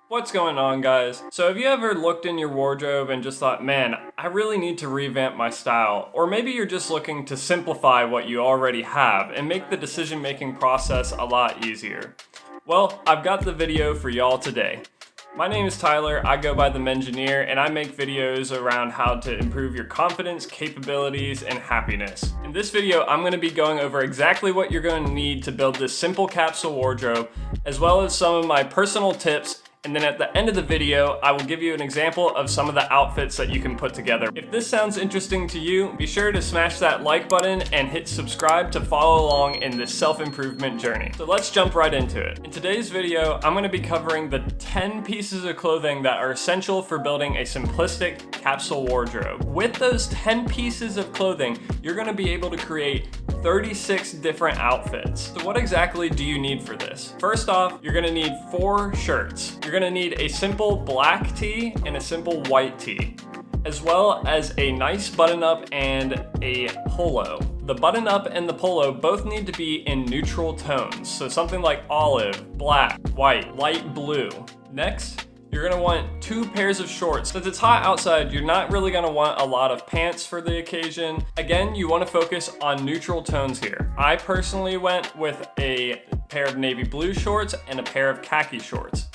What's going on, guys? So have you ever looked in your wardrobe and just thought, man, I really need to revamp my style? Or maybe you're just looking to simplify what you already have and make the decision-making process a lot easier. Well, I've got the video for y'all today. My name is Tyler, I go by the Mengineer, and I make videos around how to improve your confidence, capabilities, and happiness. In this video, I'm going to be going over exactly what you're going to need to build this simple capsule wardrobe, as well as some of my personal tips. And then at the end of the video, I will give you an example of some of the outfits that you can put together. If this sounds interesting to you, be sure to smash that like button and hit subscribe to follow along in this self-improvement journey. So let's jump right into it. In today's video, I'm going to be covering the 10 pieces of clothing that are essential for building a simplistic capsule wardrobe. With those 10 pieces of clothing, you're going to be able to create 36 different outfits. So what exactly do you need for this? First off, you're gonna need 4 shirts. You're gonna need a simple black tee and a simple white tee, as well as a nice button-up and a polo. The button-up and the polo both need to be in neutral tones, so something like olive, black, white, light blue. Next, you're gonna want 2 pairs of shorts. Since it's hot outside, you're not really gonna want a lot of pants for the occasion. Again, you wanna focus on neutral tones here. I personally went with a pair of navy blue shorts and a pair of khaki shorts.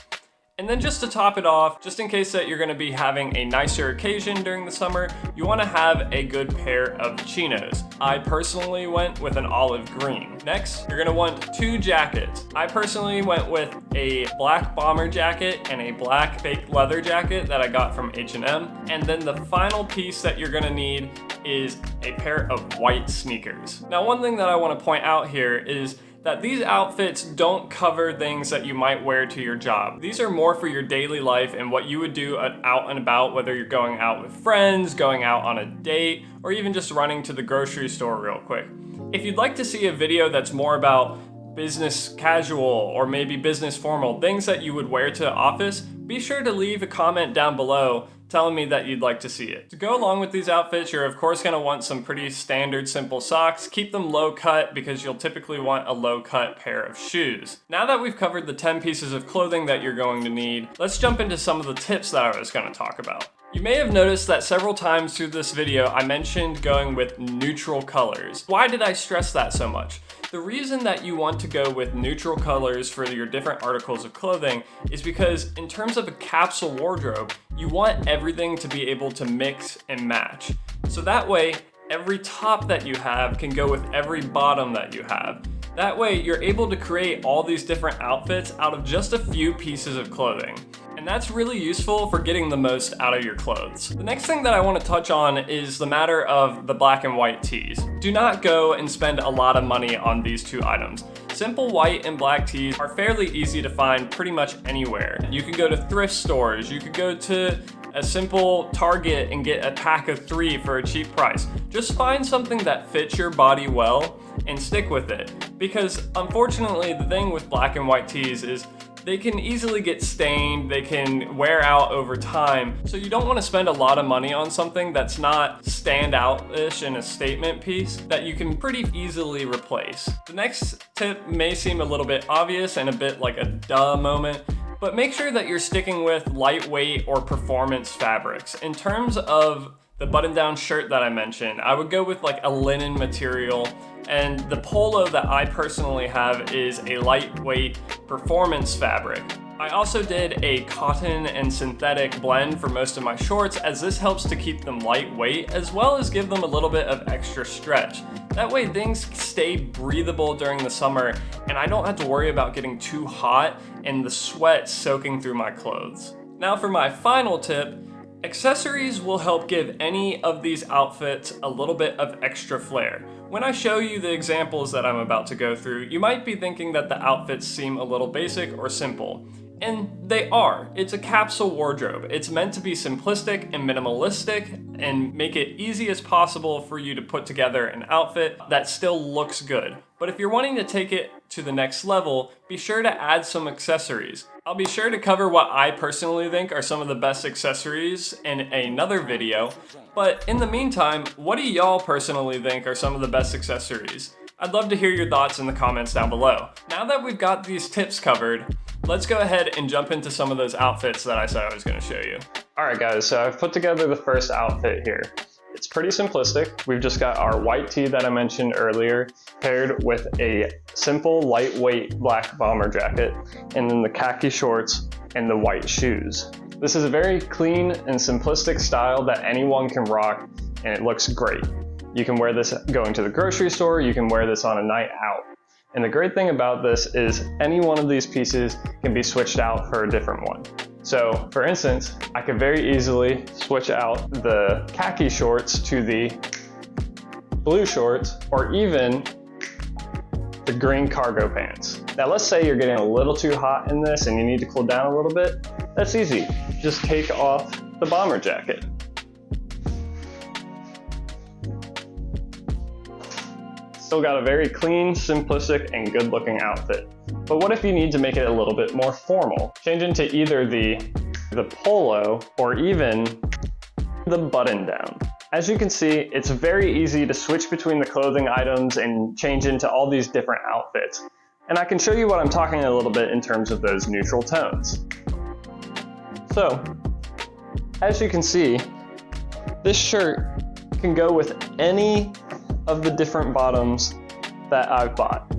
And then just to top it off, just in case that you're gonna be having a nicer occasion during the summer, you wanna have a good pair of chinos. I personally went with an olive green. Next, you're gonna want 2 jackets. I personally went with a black bomber jacket and a black fake leather jacket that I got from H&M. And then the final piece that you're gonna need is a pair of white sneakers. Now, one thing that I wanna point out here is that these outfits don't cover things that you might wear to your job. These are more for your daily life and what you would do out and about, whether you're going out with friends, going out on a date, or even just running to the grocery store real quick. If you'd like to see a video that's more about business casual or maybe business formal, things that you would wear to the office, be sure to leave a comment down below telling me that you'd like to see it. To go along with these outfits, you're of course gonna want some pretty standard simple socks. Keep them low cut because you'll typically want a low cut pair of shoes. Now that we've covered the 10 pieces of clothing that you're going to need, let's jump into some of the tips that I was gonna talk about. You may have noticed that several times through this video, I mentioned going with neutral colors. Why did I stress that so much? The reason that you want to go with neutral colors for your different articles of clothing is because in terms of a capsule wardrobe, you want everything to be able to mix and match. So that way, every top that you have can go with every bottom that you have. That way, you're able to create all these different outfits out of just a few pieces of clothing. And that's really useful for getting the most out of your clothes. The next thing that I want to touch on is the matter of the black and white tees. Do not go and spend a lot of money on these 2 items. Simple white and black tees are fairly easy to find pretty much anywhere. You can go to thrift stores, you could go to a simple Target and get a pack of 3 for a cheap price. Just find something that fits your body well and stick with it. Because unfortunately, the thing with black and white tees is they can easily get stained, they can wear out over time, so you don't want to spend a lot of money on something that's not standout-ish in a statement piece that you can pretty easily replace. The next tip may seem a little bit obvious and a bit like a duh moment, but make sure that you're sticking with lightweight or performance fabrics. In terms of the button-down shirt that I mentioned, I would go with like a linen material, and the polo that I personally have is a lightweight performance fabric. I also did a cotton and synthetic blend for most of my shorts, as this helps to keep them lightweight as well as give them a little bit of extra stretch. That way things stay breathable during the summer and I don't have to worry about getting too hot and the sweat soaking through my clothes. Now for my final tip, accessories will help give any of these outfits a little bit of extra flair. When I show you the examples that I'm about to go through, you might be thinking that the outfits seem a little basic or simple. And they are. It's a capsule wardrobe. It's meant to be simplistic and minimalistic and make it easy as possible for you to put together an outfit that still looks good. But if you're wanting to take it to the next level, be sure to add some accessories. I'll be sure to cover what I personally think are some of the best accessories in another video. But in the meantime, what do y'all personally think are some of the best accessories? I'd love to hear your thoughts in the comments down below. Now that we've got these tips covered, let's go ahead and jump into some of those outfits that I said I was going to show you. Alright guys, so I've put together the first outfit here. It's pretty simplistic. We've just got our white tee that I mentioned earlier, paired with a simple, lightweight black bomber jacket, and then the khaki shorts and the white shoes. This is a very clean and simplistic style that anyone can rock, and it looks great. You can wear this going to the grocery store, you can wear this on a night out. And the great thing about this is any one of these pieces can be switched out for a different one. So for instance, I could very easily switch out the khaki shorts to the blue shorts, or even the green cargo pants. Now let's say you're getting a little too hot in this and you need to cool down a little bit. That's easy. Just take off the bomber jacket. Still got a very clean, simplistic, and good looking outfit. But what if you need to make it a little bit more formal? Change into either the polo or even the button down. As you can see, it's very easy to switch between the clothing items and change into all these different outfits. And I can show you what I'm talking a little bit in terms of those neutral tones. So, as you can see, this shirt can go with any of the different bottoms that I've bought.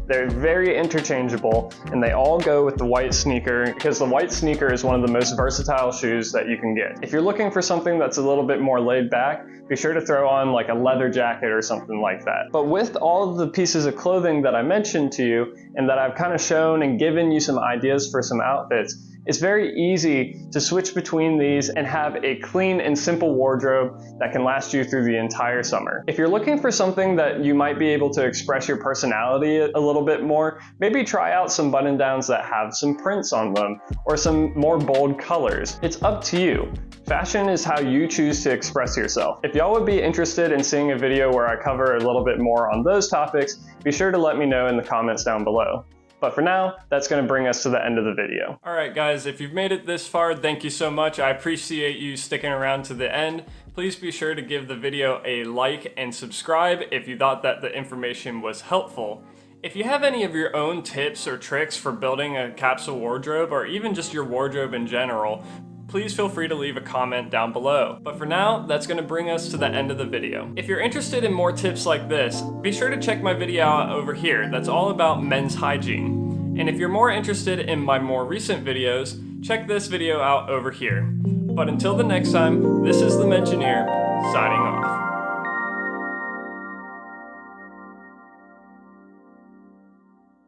They're very interchangeable, and they all go with the white sneaker because the white sneaker is one of the most versatile shoes that you can get. If you're looking for something that's a little bit more laid back, be sure to throw on like a leather jacket or something like that. But with all of the pieces of clothing that I mentioned to you and that I've kind of shown and given you some ideas for some outfits, it's very easy to switch between these and have a clean and simple wardrobe that can last you through the entire summer. If you're looking for something that you might be able to express your personality a little bit more, maybe try out some button downs that have some prints on them or some more bold colors. It's up to you. Fashion is how you choose to express yourself. If y'all would be interested in seeing a video where I cover a little bit more on those topics, be sure to let me know in the comments down below. But for now, that's going to bring us to the end of the video. Alright guys, if you've made it this far, thank you so much. I appreciate you sticking around to the end. Please be sure to give the video a like and subscribe if you thought that the information was helpful. If you have any of your own tips or tricks for building a capsule wardrobe, or even just your wardrobe in general, please feel free to leave a comment down below. But for now, that's going to bring us to the end of the video. If you're interested in more tips like this, be sure to check my video out over here that's all about men's hygiene. And if you're more interested in my more recent videos, check this video out over here. But until the next time, this is the Mentioneer, signing off.